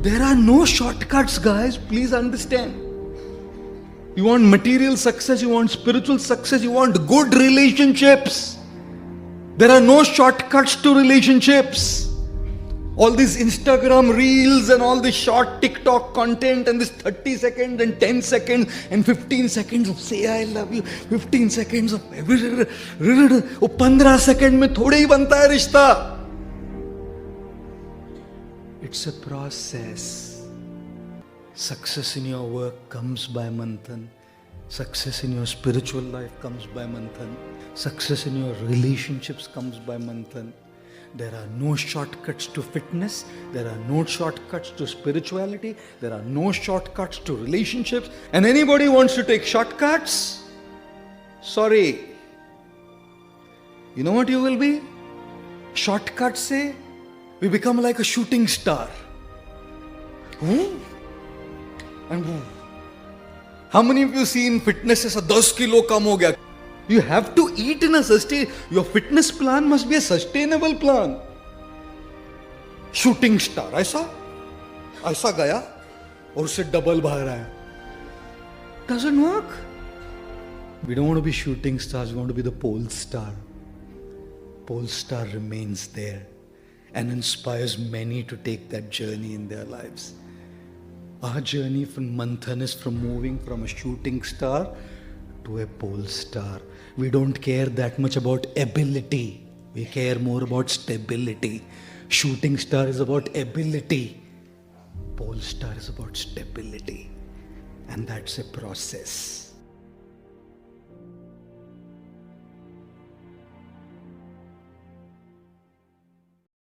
There are no shortcuts, guys. Please understand. You want material success, you want spiritual success, you want good relationships. There are no shortcuts to relationships. All these Instagram reels and all this short TikTok content and this 30 seconds and 10 seconds and 15 seconds of say I love you, 15 seconds of 15 seconds में थोड़े ही बनता है रिश्ता. It's a process. Success in your work comes by manthan. Success in your spiritual life comes by manthan. Success in your relationships comes by manthan. There are no shortcuts to fitness. There are no shortcuts to spirituality. There are no shortcuts to relationships. And anybody wants to take shortcuts? Sorry. You know what you will be? Shortcuts say, we become like a shooting star. Woo? And woo. How many of you seen fitness as a 10 kilo kam ho gaya? You have to eat in a your fitness plan must be a sustainable plan. Shooting star, ऐसा गया और उससे double बाहर आया. Doesn't work. We don't want to be shooting stars, we want to be the pole star. Pole star remains there and inspires many to take that journey in their lives. Our journey from Manthan is from moving from a shooting star to a pole star. We don't care that much about ability. We care more about stability. Shooting star is about ability. Pole star is about stability. And that's a process.